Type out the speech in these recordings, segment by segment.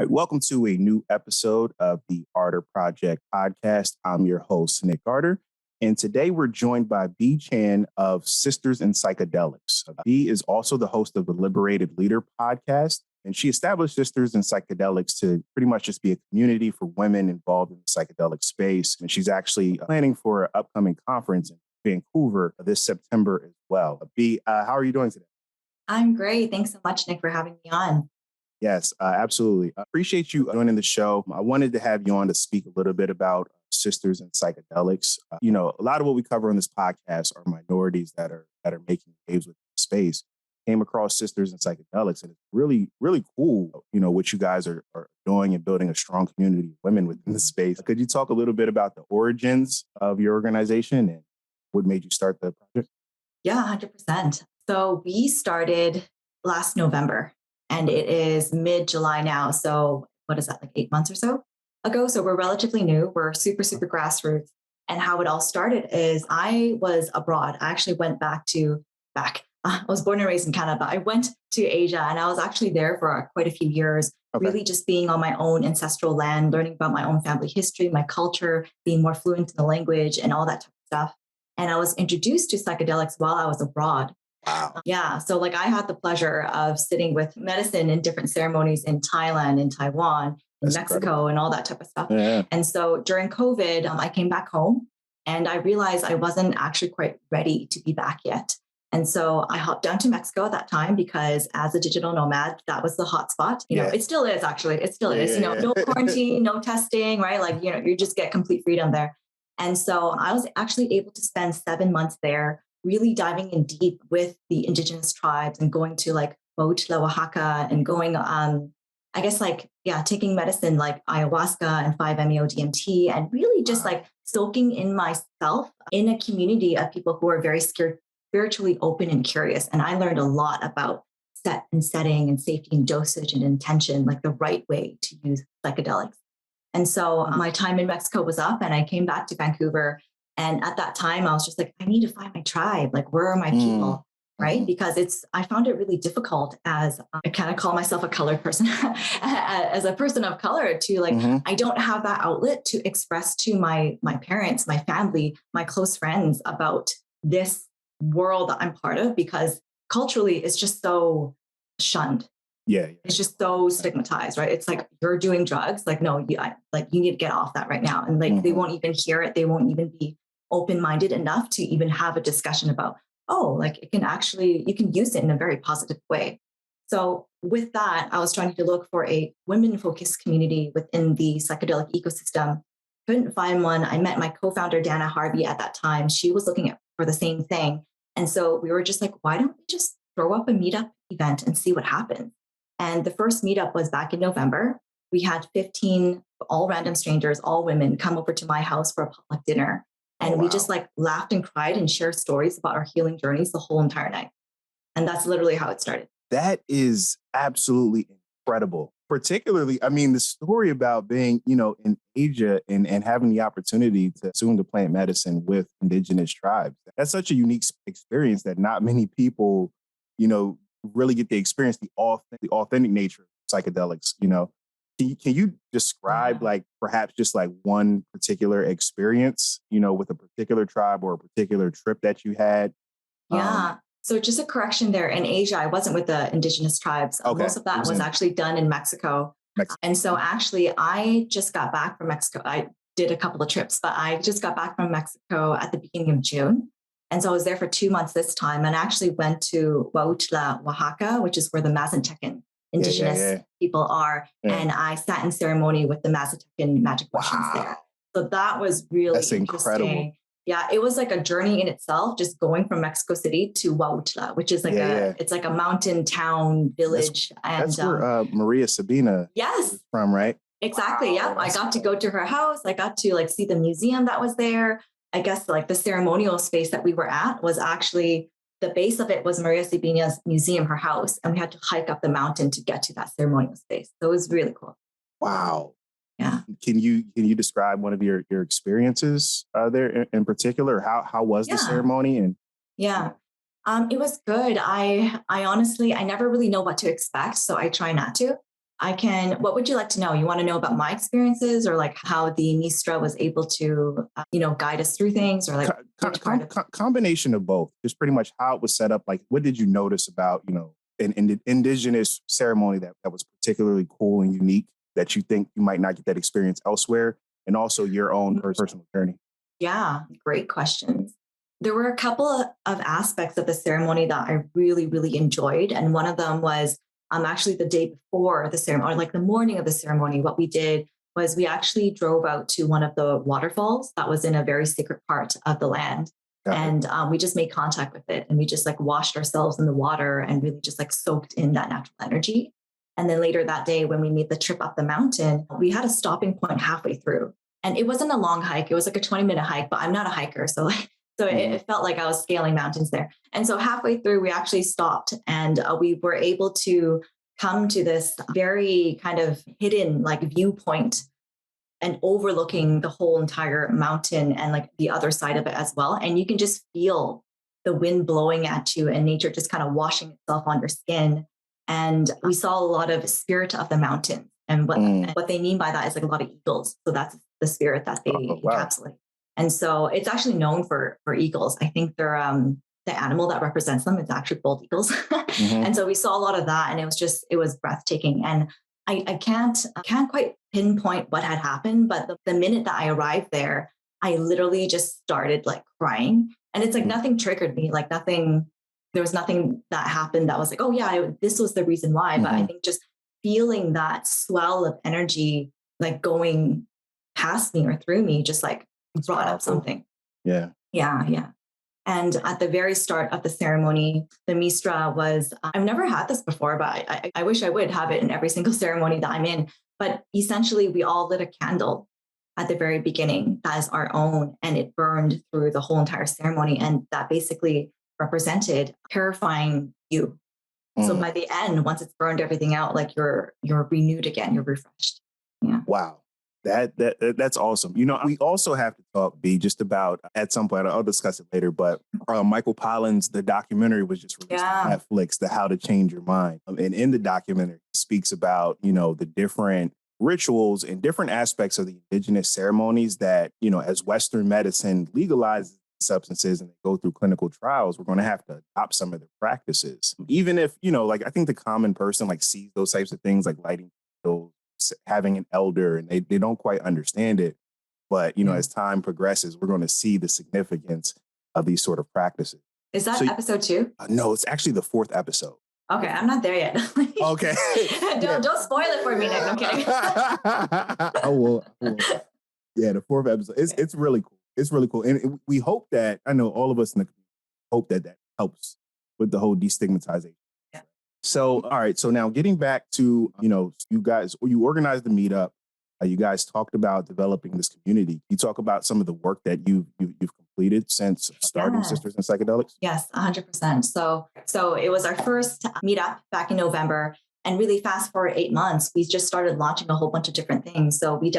Hey, welcome to a new episode of the Arter Project podcast. I'm your host, Nick Arter, and today we're joined by Bea Chan of Sisters in Psychedelics. Bea is also the host of the Liberated Leader podcast, and she established Sisters in Psychedelics to pretty much just be a community for women involved in the psychedelic space. And she's actually planning for an upcoming conference in Vancouver this September as well. Bea, how are you doing today? I'm great. Thanks so much, Nick, for having me on. Yes, absolutely. I appreciate you joining the show. I wanted to have you on to speak a little bit about Sisters and Psychedelics. A lot of what we cover on this podcast are minorities that are making waves with the space. Came across Sisters and Psychedelics, and it's really, really cool, what you guys are doing and building a strong community of women within the space. Could you talk a little bit about the origins of your organization and what made you start the project? Yeah, 100%. So we started last November. And it is mid-July now. So what is that, like 8 months or so ago? So we're relatively new. We're super, super grassroots. And how it all started is I was abroad. I actually went back. I was born and raised in Canada, but I went to Asia and I was actually there for quite a few years, really just being on my own ancestral land, learning about my own family history, my culture, being more fluent in the language and all that type of stuff. And I was introduced to psychedelics while I was abroad. Wow. Yeah. So I had the pleasure of sitting with medicine in different ceremonies in Thailand, in Taiwan, in That's Mexico, incredible. and all that type of stuff. Yeah. And so during COVID, I came back home and I realized I wasn't actually quite ready to be back yet. And so I hopped down to Mexico at that time because as a digital nomad, that was the hot spot. It still is actually. It still is. No quarantine, no testing, right? You just get complete freedom there. And so I was actually able to spend 7 months there, really diving in deep with the indigenous tribes and going to Huautla, Oaxaca, and going, taking medicine like ayahuasca and 5-MeO-DMT, and really just soaking in myself in a community of people who are very spiritually open and curious. And I learned a lot about set and setting and safety and dosage and intention, like the right way to use psychedelics. And so my time in Mexico was up and I came back to Vancouver. And at that time, I was just like, I need to find my tribe. Like, where are my people? Right? Because I found it really difficult as I kind of call myself a colored person, as a person of color to I don't have that outlet to express to my parents, my family, my close friends about this world that I'm part of, because culturally it's just so shunned. Yeah. It's just so stigmatized, right? It's like, you're doing drugs. Like, no, you need to get off that right now. And they won't even hear it. They won't even be open-minded enough to even have a discussion about, you can use it in a very positive way. So with that, I was trying to look for a women-focused community within the psychedelic ecosystem. Couldn't find one. I met my co-founder, Dana Harvey, at that time. She was looking for the same thing. And so we were just like, why don't we just throw up a meetup event and see what happens? And the first meetup was back in November. We had 15 all random strangers, all women, come over to my house for a potluck dinner. And we just laughed and cried and shared stories about our healing journeys the whole entire night. And that's literally how it started. That is absolutely incredible. Particularly, the story about being, in Asia and having the opportunity to assume to plant medicine with indigenous tribes. That's such a unique experience that not many people, really get to experience the authentic nature of psychedelics. Can you describe perhaps just one particular experience, with a particular tribe or a particular trip that you had? Yeah. So just a correction there. In Asia, I wasn't with the indigenous tribes. Okay. Most of that was actually done in Mexico. And so actually, I just got back from Mexico. I did a couple of trips, but I just got back from Mexico at the beginning of June. And so I was there for 2 months this time and actually went to Huautla, Oaxaca, which is where the Mazatecan indigenous people are. Yeah. And I sat in ceremony with the Mazatecan magic mushrooms there. So that was really interesting. Incredible. Yeah, it was like a journey in itself, just going from Mexico City to Huautla, which is it's like a mountain town village. That's where Maria Sabina is from, right? Exactly. Wow, yeah. I got to go to her house. I got to see the museum that was there. I guess the ceremonial space that we were at was actually, the base of it was Maria Sabina's museum, her house. And we had to hike up the mountain to get to that ceremonial space. So it was really cool. Wow. Yeah. Can you describe one of your experiences there in particular? How was the ceremony? And it was good. I honestly, I never really know what to expect, so I try not to. What would you like to know? You want to know about my experiences, or like how the Mistra was able to, guide us through things, or like which part of combination of both. Just pretty much how it was set up. Like, what did you notice about, an indigenous ceremony that was particularly cool and unique that you think you might not get that experience elsewhere? And also your own personal journey. Yeah, great questions. There were a couple of aspects of the ceremony that I really, really enjoyed. And one of them was actually the day before the ceremony, or like the morning of the ceremony. What we did was we actually drove out to one of the waterfalls that was in a very secret part of the land. And we just made contact with it, and we just like washed ourselves in the water and really just like soaked in that natural energy. And then later that day, when we made the trip up the mountain, we had a stopping point halfway through. And it wasn't a long hike. It was like a 20-minute hike, but I'm not a hiker. So it felt like I was scaling mountains there. And so halfway through, we actually stopped, and we were able to come to this very kind of hidden like viewpoint and overlooking the whole entire mountain and like the other side of it as well. And you can just feel the wind blowing at you and nature just kind of washing itself on your skin. And we saw a lot of spirit of the mountain. And what they mean by that is like a lot of eagles. So that's the spirit that they encapsulate. And so it's actually known for eagles. I think they're the animal that represents them is actually bald eagles. And so we saw a lot of that, and it was breathtaking. And I can't quite pinpoint what had happened, but the minute that I arrived there, I literally just started like crying. And it's like nothing triggered me, like there was nothing that happened that was like, oh yeah, this was the reason why. But I think just feeling that swell of energy, like going past me or through me, just like brought up something. Yeah. And at the very start of the ceremony, the Mistra was, I've never had this before, but I wish I would have it in every single ceremony that I'm in. But essentially, we all lit a candle at the very beginning that is our own, and it burned through the whole entire ceremony. And that basically represented purifying you. So by the end, once it's burned everything out, like you're renewed again, you're refreshed. Yeah. Wow. That's awesome. We also have to talk, B, just about at some point, I'll discuss it later, but Michael Pollan's, the documentary was just released on Netflix, the How to Change Your Mind. And in the documentary, he speaks about, the different rituals and different aspects of the indigenous ceremonies that, as Western medicine legalizes substances and they go through clinical trials, we're going to have to adopt some of the practices. Even if, like, I think the common person like sees those types of things like lighting candles, having an elder, and they don't quite understand it. But, as time progresses, we're going to see the significance of these sort of practices. Is that episode 2? No, it's actually the 4th episode. Okay, I'm not there yet. Okay. Don't spoil it for me, Nick. I'm kidding. I will. Yeah, the 4th episode. It's really cool. It's really cool. And we hope that, I know all of us in the community hope that helps with the whole destigmatization. So, all right. So now getting back to, you guys, you organized the meetup. You guys talked about developing this community. You talk about some of the work that you've completed since starting Sisters in Psychedelics? Yes, 100%. So it was our first meetup back in November. And really fast forward 8 months, we just started launching a whole bunch of different things. So we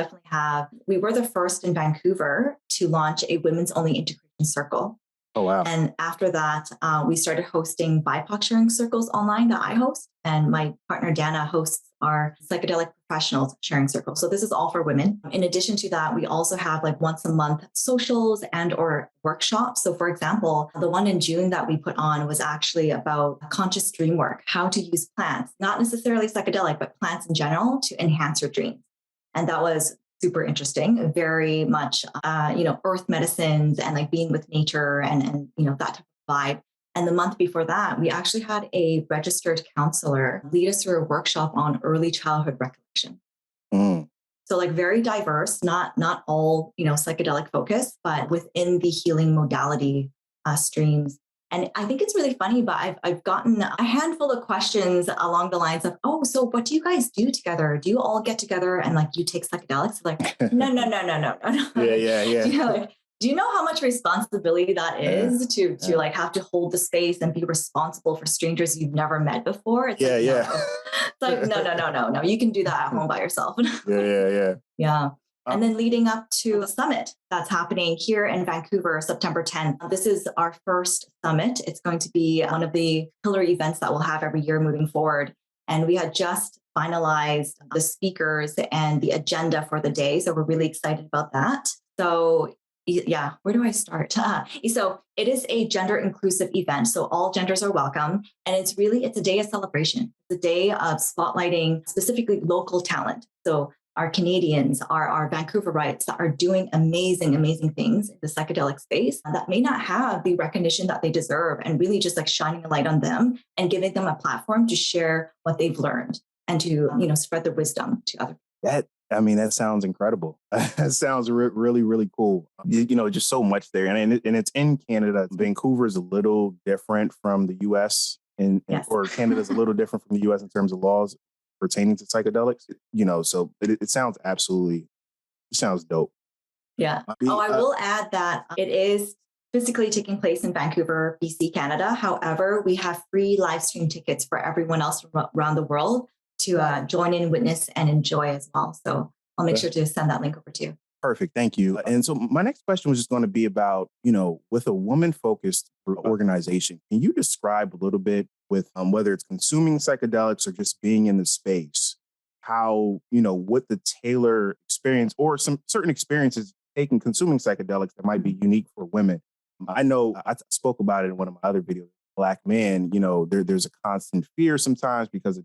were the first in Vancouver to launch a women's only integration circle. Oh, wow. And after that, we started hosting BIPOC sharing circles online that I host. And my partner, Dana, hosts our psychedelic professionals sharing circle. So this is all for women. In addition to that, we also have like once a month socials and or workshops. So for example, the one in June that we put on was actually about conscious dream work, how to use plants, not necessarily psychedelic, but plants in general to enhance your dreams. And that was super interesting, very much, earth medicines and like being with nature and that type of vibe. And the month before that, we actually had a registered counselor lead us through a workshop on early childhood recollection. So like very diverse, not all, psychedelic focus, but within the healing modality streams. And I think it's really funny, but I've gotten a handful of questions along the lines of, oh, so what do you guys do together? Do you all get together and like you take psychedelics? Like, no. Yeah. Do you know how much responsibility that is to like have to hold the space and be responsible for strangers you've never met before? It's like, no. You can do that at home by yourself. Yeah. And then leading up to a summit that's happening here in Vancouver, September 10th. This is our first summit. It's going to be one of the pillar events that we'll have every year moving forward. And we had just finalized the speakers and the agenda for the day. So we're really excited about that. So yeah, where do I start? So it is a gender inclusive event. So all genders are welcome. And it's a day of celebration. It's a day of spotlighting specifically local talent. So our Canadians, our Vancouverites that are doing amazing, amazing things in the psychedelic space that may not have the recognition that they deserve, and really just like shining a light on them and giving them a platform to share what they've learned and to, spread the wisdom to other people. That sounds incredible. That sounds really, really cool. Just so much there. And it's in Canada. Vancouver is a little different from the US Yes. or Canada's a little different from the US in terms of laws pertaining to psychedelics. So it sounds dope. Yeah. I will add that it is physically taking place in Vancouver, BC, Canada. However, we have free live stream tickets for everyone else around the world to join in, witness, and enjoy as well. So I'll make sure to send that link over to you. Perfect. Thank you. And so my next question was just going to be about, with a woman-focused organization, can you describe a little bit with whether it's consuming psychedelics or just being in the space, how, what the Taylor experience or some certain experiences consuming psychedelics that might be unique for women? I know I spoke about it in one of my other videos. Black men, there's a constant fear sometimes because of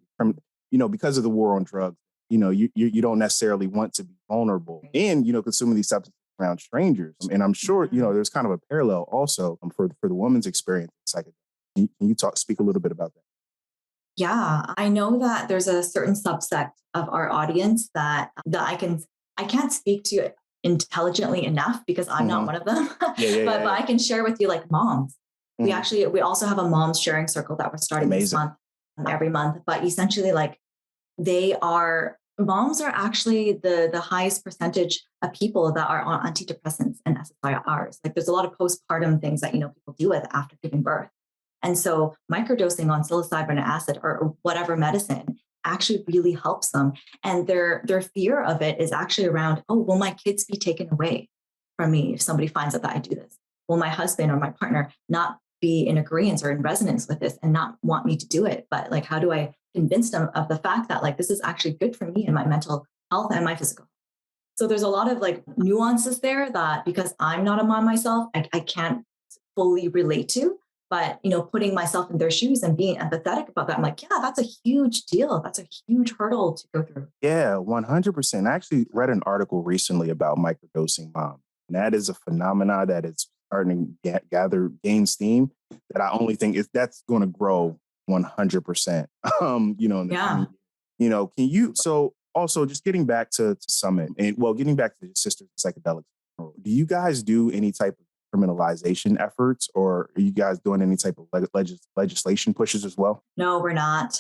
the war on drugs. You don't necessarily want to be vulnerable and, consuming these substances around strangers. And I'm sure, there's kind of a parallel also for the woman's experience in psychedelics. Can you speak a little bit about that? Yeah, I know that there's a certain subset of our audience that I can't speak to intelligently enough because I'm not one of them. But I can share with you like moms. Mm-hmm. We also have a mom's sharing circle that we're starting this month, every month. But essentially, like moms are actually the highest percentage of people that are on antidepressants and SSRIs. Like there's a lot of postpartum things that people deal with after giving birth. And so microdosing on psilocybin acid or whatever medicine actually really helps them. And their fear of it is actually around, oh, will my kids be taken away from me if somebody finds out that I do this? Will my husband or my partner not be in agreement or in resonance with this and not want me to do it? But like, how do I convince them of the fact that like, this is actually good for me and my mental health and my physical? So there's a lot of like nuances there that because I'm not a mom myself, I can't fully relate to. But, putting myself in their shoes and being empathetic about that, I'm like, yeah, that's a huge deal. That's a huge hurdle to go through. Yeah, 100%. I actually read an article recently about microdosing mom. And that is a phenomenon that is starting to gain steam that I only think that's going to grow 100%. Can you, so also just getting back to Summit and getting back to the Sisters of Psychedelics, do you guys do any type of criminalization efforts, or are you guys doing any type of legislation pushes as well? No, we're not.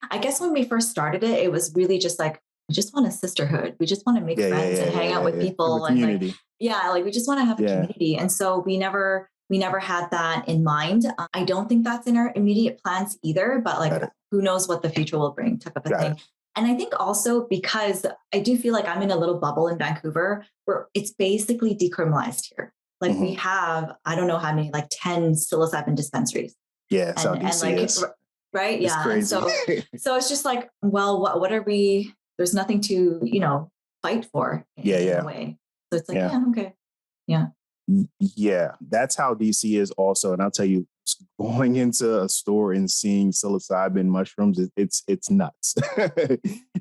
I guess when we first started it, it was really just like, we just want a sisterhood. We just want to make friends and hang out with people. And community. We just want to have a community. And so we never had that in mind. I don't think that's in our immediate plans either, but who knows what the future will bring type of a thing. And I think also because I do feel like I'm in a little bubble in Vancouver where it's basically decriminalized here. Like we have, I don't know how many, like 10 psilocybin dispensaries. Yeah, right? It's crazy. And so it's just like, well, what are we? There's nothing to, fight for in a way. So it's like, okay. Yeah. Yeah, that's how DC is also. And I'll tell you, going into a store and seeing psilocybin mushrooms, it's nuts.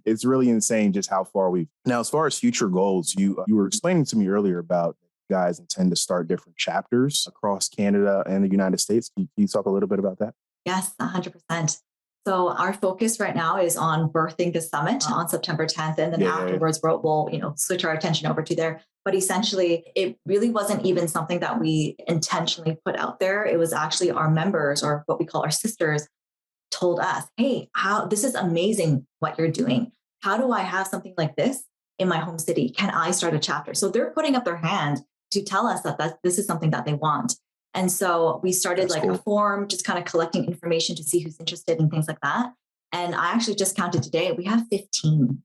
It's really insane just how far we've. Now, as far as future goals, you were explaining to me earlier about you guys intend to start different chapters across Canada and the United States. Can you talk a little bit about that? Yes, 100%. So our focus right now is on birthing the summit on September 10th. And then afterwards, we'll switch our attention over to there. But essentially, it really wasn't even something that we intentionally put out there. It was actually our members, or what we call our sisters, told us, hey, this is amazing what you're doing. How do I have something like this in my home city? Can I start a chapter? So they're putting up their hand to tell us that this is something that they want. And so we started a form, just kind of collecting information to see who's interested and things like that. And I actually just counted today, we have 15.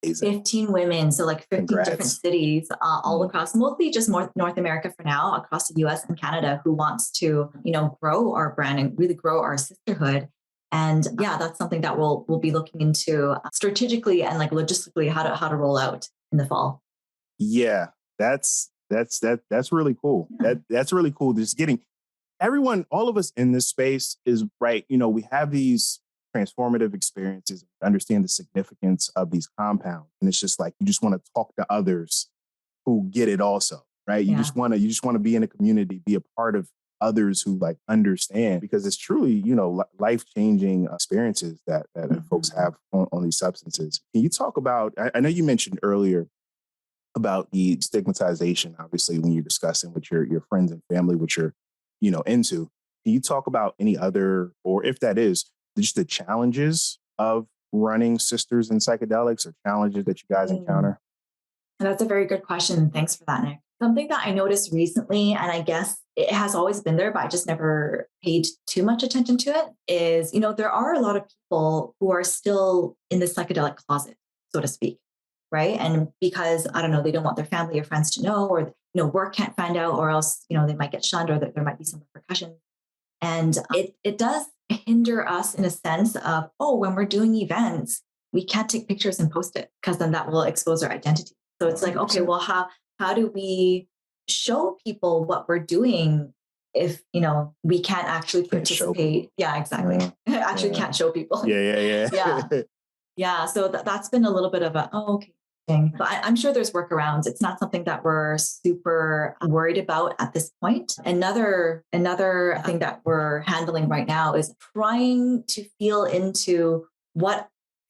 Amazing. 15 women. So 15 different cities all across, mostly just North America for now, across the US and Canada, who wants to, grow our brand and really grow our sisterhood. And yeah, that's something that we'll be looking into strategically and like logistically how to roll out in the fall. Yeah, that's really cool. Yeah. That's really cool. Just getting everyone, all of us in this space is right. We have these transformative experiences, understand the significance of these compounds. And it's just like, you just want to talk to others who get it also, right? You Yeah. just want to be in a community, be a part of others who like understand, because it's truly, life-changing experiences that folks have on these substances. Can you talk about, I know you mentioned earlier about the stigmatization, obviously, when you're discussing with your friends and family, what you're, into. Can you talk about any other, or if that is, just the challenges of running Sisters in Psychedelics, or challenges that you guys encounter? That's a very good question. Thanks for that, Nick. Something that I noticed recently, and I guess it has always been there, but I just never paid too much attention to it, is, there are a lot of people who are still in the psychedelic closet, so to speak, right? And because, I don't know, they don't want their family or friends to know, or, work can't find out, or else, they might get shunned, or that there might be some repercussions. And it does hinder us in a sense of, oh, when we're doing events, we can't take pictures and post it because then that will expose our identity. So it's like, okay, 100%. well, how do we show people what we're doing if we can't actually Can't show participate? people. Yeah, exactly. Actually, Yeah. can't show people. Yeah. Yeah. Yeah. So that's been a little bit of a okay thing, but I'm sure there's workarounds. It's not something that we're super worried about at this point. Another thing that we're handling right now is trying to feel into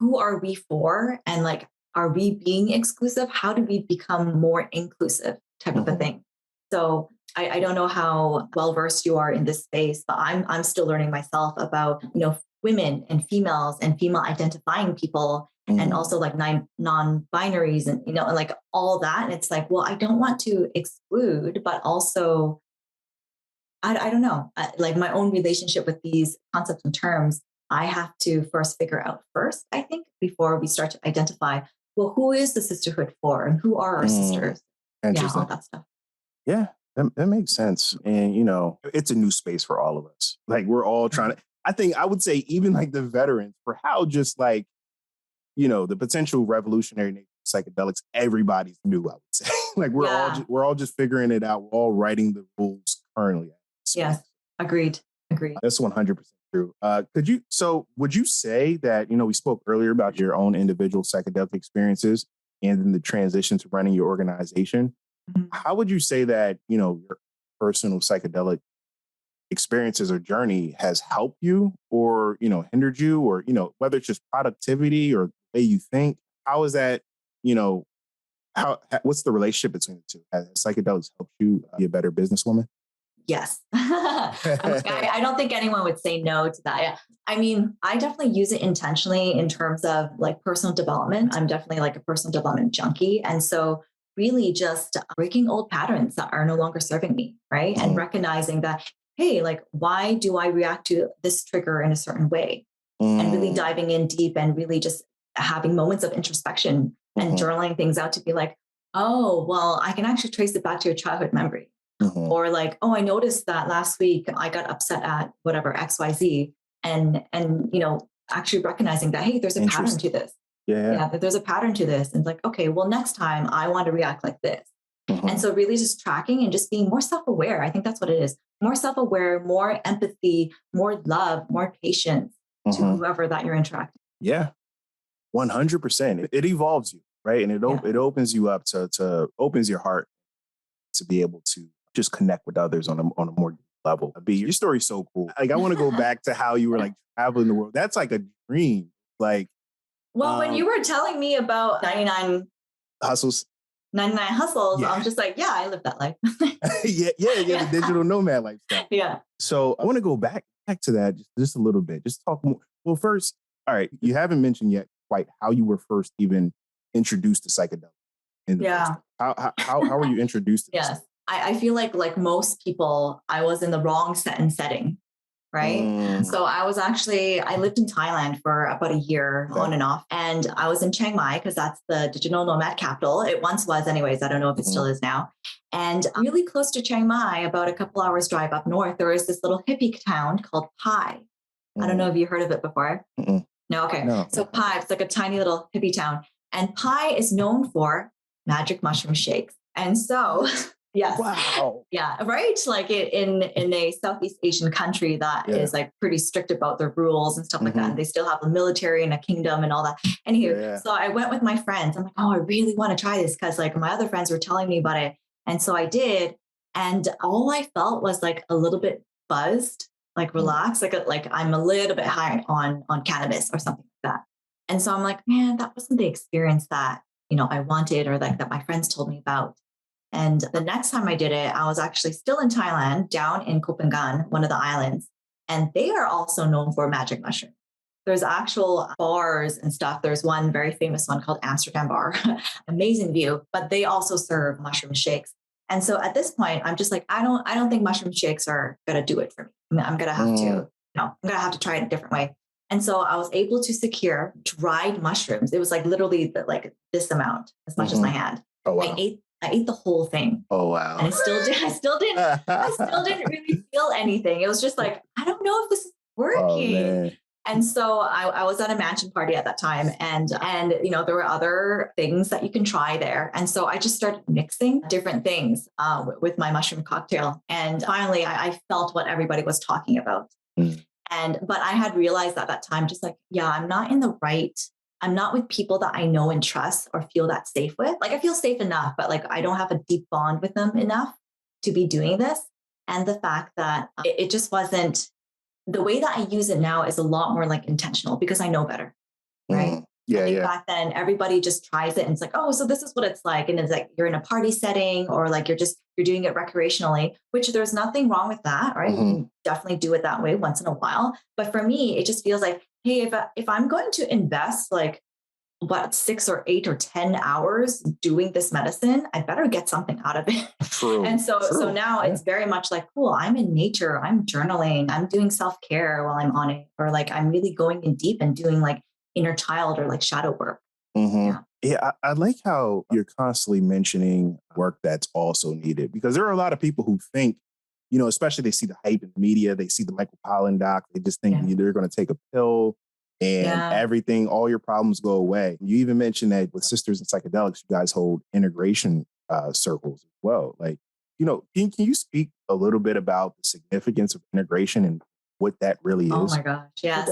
who are we for, and like, are we being exclusive? How do we become more inclusive type of a thing? So I don't know how well versed you are in this space, but I'm still learning myself about, women and females and female identifying people, and also like non-binaries, and, and like all that. And it's like, well, I don't want to exclude, but also I don't know, like my own relationship with these concepts and terms, I have to first figure out first, I think, before we start to identify, well, who is the sisterhood for, and who are our sisters? Yeah, all Interesting. that stuff. Yeah, that makes sense. And, it's a new space for all of us. Like, we're all trying to, I think I would say even like the veterans, for how just like, the potential revolutionary nature of psychedelics, everybody's new, I would say. Like, we're all just figuring it out. We're all writing the rules currently. Yes, agreed. That's 100% true. Would you say that, we spoke earlier about your own individual psychedelic experiences and then the transition to running your organization? How would you say that, your personal psychedelic experiences or journey has helped you, or, hindered you, or, whether it's just productivity or the way you think? How is that, what's the relationship between the two? Has psychedelics helped you be a better businesswoman? Yes. I don't think anyone would say no to that. Yeah. I mean, I definitely use it intentionally in terms of like personal development. I'm definitely like a personal development junkie. And so really just breaking old patterns that are no longer serving me, right? And recognizing that, hey, like, why do I react to this trigger in a certain way? And really diving in deep and really just having moments of introspection and journaling things out to be like, oh, well, I can actually trace it back to a childhood memory. Or like, oh, I noticed that last week I got upset at whatever XYZ, and actually recognizing that, hey, there's a pattern to this. Yeah, that there's a pattern to this, and like, okay, well, next time I want to react like this. And so really just tracking and just being more self-aware. I think that's what it is. More self-aware, more empathy, more love, more patience to whoever that you're interacting. Yeah, 100%. It evolves you, right? And it opens you up to opens your heart to be able to just connect with others on a more deep level. Bea, your story's so cool. Like, I want to go back to how you were like traveling the world. That's like a dream. Like, well, when you were telling me about hustles, 99 hustles, yeah. I'm just like, yeah, I live that life. yeah, the digital nomad lifestyle. Yeah. So I want to go back to that just a little bit. Just talk more. Well, first, all right, you haven't mentioned yet quite how you were first even introduced to psychedelics. How were you introduced to this? Yes. I feel like most people, I was in the wrong setting, right? So I lived in Thailand for about a year on and off. And I was in Chiang Mai because that's the digital nomad capital. It once was anyways. I don't know if it still is now. And really close to Chiang Mai, about a couple hours drive up north, there is this little hippie town called Pai. I don't know if you heard of it before. Mm-mm. No, okay. No. So Pi, it's like a tiny little hippie town. And Pi is known for magic mushroom shakes. And so, yes. Wow. Yeah, right. Like in a Southeast Asian country that is like pretty strict about their rules and stuff like that. And they still have a military and a kingdom and all that. Anywho, so I went with my friends. I'm like, oh, I really want to try this because like my other friends were telling me about it. And so I did. And all I felt was like a little bit buzzed, like relaxed, like I'm a little bit high on cannabis or something like that. And so I'm like, man, that wasn't the experience that, I wanted or like that my friends told me about. And the next time I did it, I was actually still in Thailand, down in Koh Phangan, one of the islands. And they are also known for magic mushrooms. There's actual bars and stuff. There's one very famous one called Amsterdam Bar, amazing view, but they also serve mushroom shakes. And so at this point, I'm just like, I don't think mushroom shakes are going to do it for me. I'm going to have to, I'm going to have to try it a different way. And so I was able to secure dried mushrooms. It was like literally like this amount, as much as my hand. Oh, wow. I ate the whole thing. Oh, wow. And I still didn't really feel anything. It was just like, I don't know if this is working. And so I was at a mansion party at that time and there were other things that you can try there. And so I just started mixing different things with my mushroom cocktail. And finally I felt what everybody was talking about. But I had realized at that time, just like, I'm not with people that I know and trust or feel that safe with. Like I feel safe enough, but like I don't have a deep bond with them enough to be doing this. And the fact that it just wasn't, the way that I use it now is a lot more like intentional because I know better. Right. Back then everybody just tries it and it's like, oh, so this is what it's like. And it's like, you're in a party setting or like you're doing it recreationally, which there's nothing wrong with that. Right. You can definitely do it that way once in a while. But for me, it just feels like, hey, if I'm going to invest like 6 or 8 or 10 hours doing this medicine, I better get something out of it. True. And so now it's very much like, cool, I'm in nature, I'm journaling, I'm doing self-care while I'm on it, or like I'm really going in deep and doing like inner child or like shadow work. I like how you're constantly mentioning work that's also needed because there are a lot of people who think, especially they see the hype in the media, they see the Michael Pollan doc, they just think they're going to take a pill and everything, all your problems go away. You even mentioned that with Sisters in Psychedelics, you guys hold integration circles as well. Like, can you speak a little bit about the significance of integration and what that really is? Oh my gosh, yes.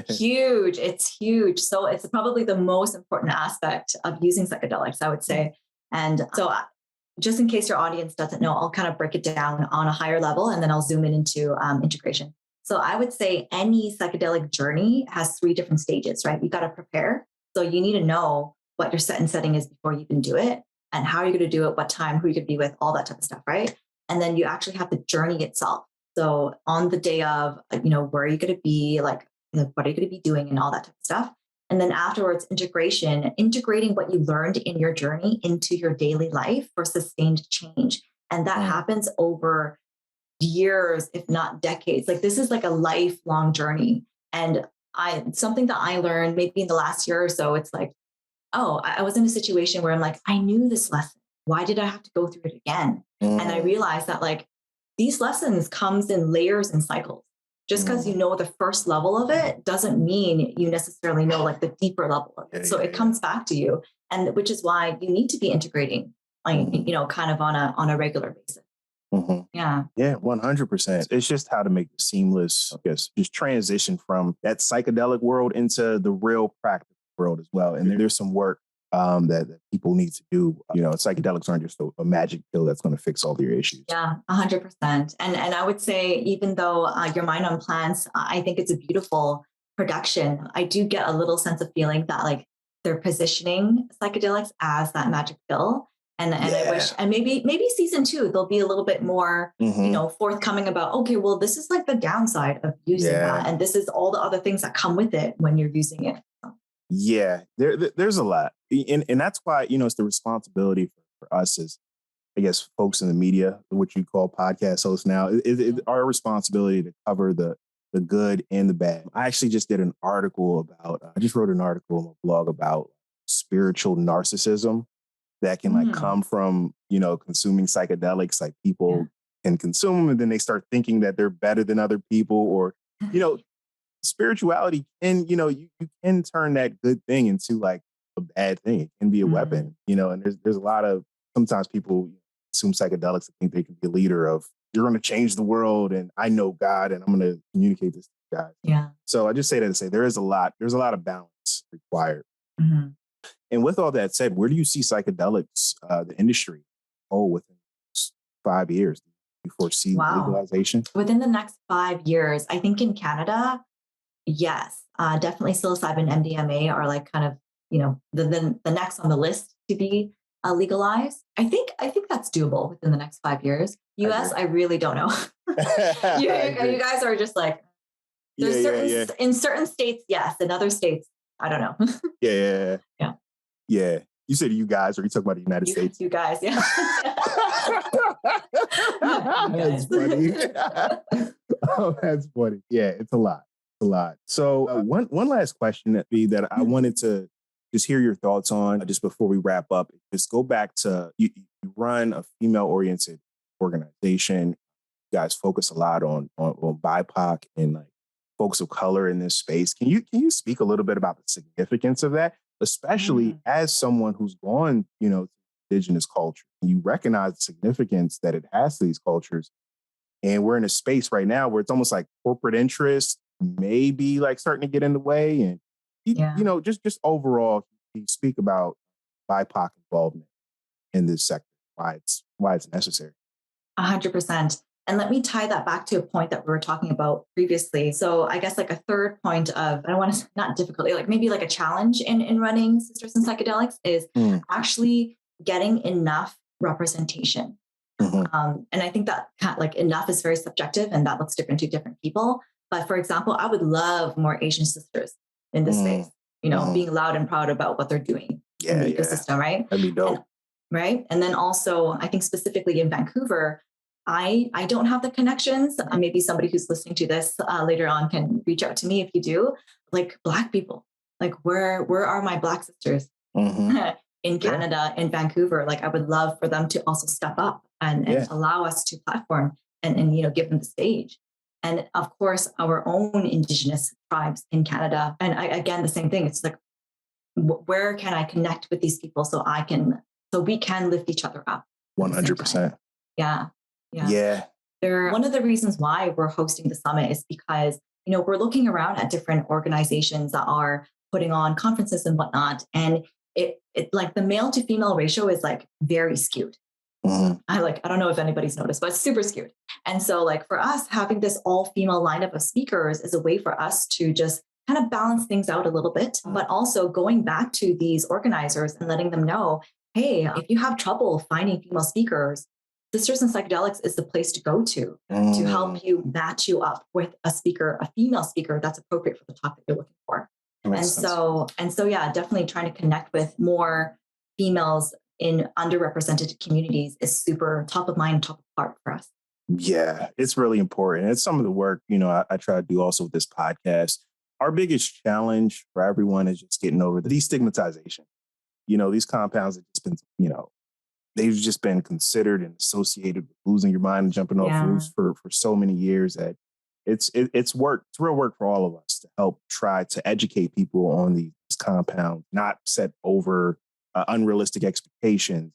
Huge. It's huge. So it's probably the most important aspect of using psychedelics, I would say. And so just in case your audience doesn't know, I'll kind of break it down on a higher level and then I'll zoom in into integration. So I would say any psychedelic journey has 3 different stages, right? You got to prepare. So you need to know what your setting is before you can do it and how you're going to do it, what time, who you could be with, all that type of stuff, right? And then you actually have the journey itself. So on the day of, where are you going to be, like, what are you going to be doing and all that type of stuff. And then afterwards, integrating what you learned in your journey into your daily life for sustained change. And that happens over years, if not decades. Like this is like a lifelong journey. And something that I learned maybe in the last year or so, it's like, oh, I was in a situation where I'm like, I knew this lesson. Why did I have to go through it again? And I realized that like these lessons comes in layers and cycles. Just because you know the first level of it doesn't mean you necessarily know like the deeper level of it. So it comes back to you. And which is why you need to be integrating, like, kind of on a regular basis. Yeah, 100%. It's just how to make the seamless, I guess, just transition from that psychedelic world into the real practical world as well. And there's some work that people need to do. Psychedelics aren't just a magic pill that's going to fix all your issues. Yeah, 100%. And I would say, even though your mind on plants, I think it's a beautiful production. I do get a little sense of feeling that like they're positioning psychedelics as that magic pill. And I wish, and maybe season 2, they'll be a little bit more, forthcoming about, okay, well, this is like the downside of using that. And this is all the other things that come with it when you're using it. Yeah, there's a lot. And that's why, it's the responsibility for us as, I guess, folks in the media, what you call podcast hosts now, it's our responsibility to cover the good and the bad. I actually just did an article about, I just wrote an article on my blog about spiritual narcissism that can like come from, consuming psychedelics. Like people can consume them and then they start thinking that they're better than other people, or you know, spirituality can, you can turn that good thing into like a bad thing. It can be a Mm. weapon, and there's a lot of, sometimes people assume psychedelics and think they can be a leader of, you're going to change the world and I know God and I'm going to communicate this to you guys. Yeah. So I just say that to say there's a lot of balance required. Mm-hmm. And with all that said, where do you see psychedelics, the industry, within the next 5 years? Do you foresee Wow. legalization? Within the next 5 years, I think in Canada, yes, definitely psilocybin, MDMA are like kind of, the next on the list to be legalized. I think that's doable within the next 5 years. I US, agree. I really don't know. you, I agree. you guys are just like, Yeah, there's yeah, certain yeah. in certain states, yes, in other states, I don't know. Yeah, yeah, Yeah, yeah. You said you guys, or you talking about the United you States? you guys, yeah. You That's guys. funny. Oh, that's funny. Yeah, it's a lot. It's a lot. So one last question that I wanted to just hear your thoughts on, just before we wrap up. Just go back to, you run a female oriented organization. You guys focus a lot on BIPOC and like folks of color in this space. Can you speak a little bit about the significance of that, especially Mm. as someone who's gone, to indigenous culture? You recognize the significance that it has to these cultures. And we're in a space right now where it's almost like corporate interest maybe like starting to get in the way. And Yeah. just overall, you speak about BIPOC involvement in this sector, why it's necessary. 100%. And let me tie that back to a point that we were talking about previously. So I guess like a third point of, I don't want to, not difficulty, like maybe like a challenge in running Sisters in Psychedelics is Mm, actually getting enough representation. mhm, And I think that like enough is very subjective and that looks different to different people. But for example, I would love more Asian sisters in this space, mm, mhm. being loud and proud about what they're doing in Yeah, the yeah. ecosystem, right? That'd be And dope. right. And then also, I think specifically in Vancouver, I don't have the connections. Maybe somebody who's listening to this later on can reach out to me if you do. Like Black people, like where are my Black sisters Hmm. in Yeah, Canada, in Vancouver? Like I would love for them to also step up and yeah. allow us to platform and give them the stage. And of course, our own Indigenous tribes in Canada. And again, the same thing. It's like, where can I connect with these people so we can lift each other up at One the same hundred time. percent. Yeah. Yeah. Yeah. One of the reasons why we're hosting the summit is because, we're looking around at different organizations that are putting on conferences and whatnot. And it like the male to female ratio is like very skewed. Mhm. I don't know if anybody's noticed, but it's super skewed. And so like for us, having this all female lineup of speakers is a way for us to just kind of balance things out a little bit, but also going back to these organizers and letting them know, hey, if you have trouble finding female speakers, Sisters in Psychedelics is the place to go to Mm, help you match you up with a speaker, a female speaker that's appropriate for the talk that you're looking for. that makes And sense. so yeah, definitely trying to connect with more females in underrepresented communities is super top of mind, top of heart for us. Yeah, it's really important. It's some of the work, I try to do also with this podcast. Our biggest challenge for everyone is just getting over the destigmatization. These compounds have just been, they've just been considered and associated with losing your mind and jumping off Yeah. roofs for so many years that it's work. It's real work for all of us to help try to educate people on these compounds, not set over unrealistic expectations,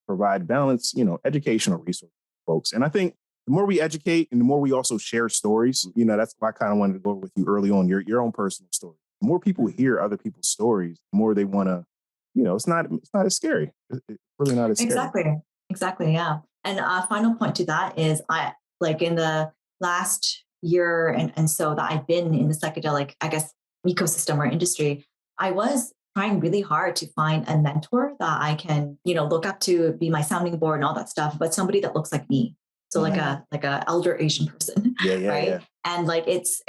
provide balance, educational resources for folks. And I think the more we educate and the more we also share stories, that's why I kind of wanted to go over with you early on, your own personal story. The more people hear other people's stories, the more they want to, it's not as scary. It's really not as scary. Exactly. Exactly. Yeah. And a final point to that is I like in the last year and so that I've been in the psychedelic, I guess, ecosystem or industry, I was trying really hard to find a mentor that I can, look up to, be my sounding board and all that stuff, but somebody that looks like me. So Mhm. like a elder Asian person, Yeah, yeah, right? yeah. And like it's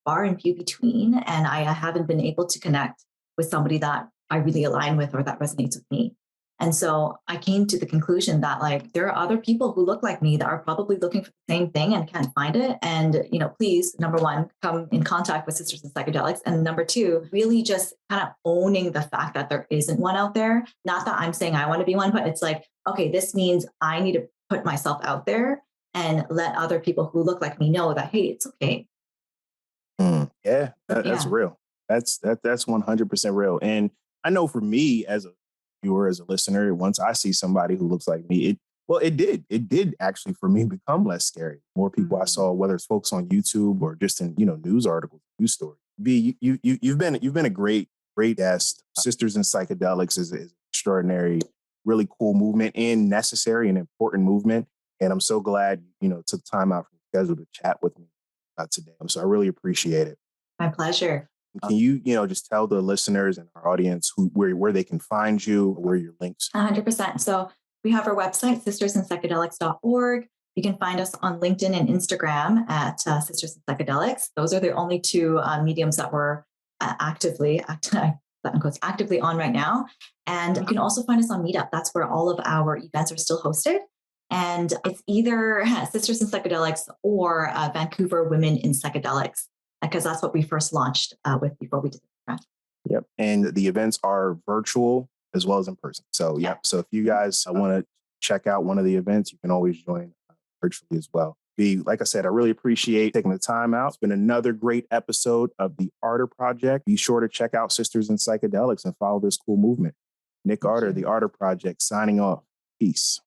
far and few between. And I haven't been able to connect with somebody that I really align with or that resonates with me. And so I came to the conclusion that like there are other people who look like me that are probably looking for the same thing and can't find it. And, please, number one, come in contact with Sisters in Psychedelics. And number two, really just kind of owning the fact that there isn't one out there. Not that I'm saying I want to be one, but it's like, okay, this means I need to put myself out there and let other people who look like me know that, hey, it's okay. Yeah, that's Yeah. real. That's 100% real. And I know for me as a viewer, as a listener, once I see somebody who looks like me, it did actually for me become less scary. More people I Mm. saw, whether it's folks on YouTube or just in news articles, news stories. B, you've been a great guest. Sisters in Psychedelics is extraordinary, really cool movement and necessary and important movement. And I'm so glad took time out from your schedule to chat with me today. So I really appreciate it. My pleasure. Can you just tell the listeners and our audience where they can find you, where your links? 100%. So we have our website, sistersinpsychedelics.org. You can find us on LinkedIn and Instagram at Sisters in Psychedelics. Those are the only two mediums that we're actively on right now. And you can also find us on Meetup. That's where all of our events are still hosted. And it's either Sisters in Psychedelics or Vancouver Women in Psychedelics, because that's what we first launched with before we did the Yep. And the events are virtual as well as in person. So, yep. So if you guys want to check out one of the events, you can always join virtually as well. B, like I said, I really appreciate taking the time out. It's been another great episode of the Arter Project. Be sure to check out Sisters in Psychedelics and follow this cool movement. Nick Arter, the Arter Project, signing off. Peace.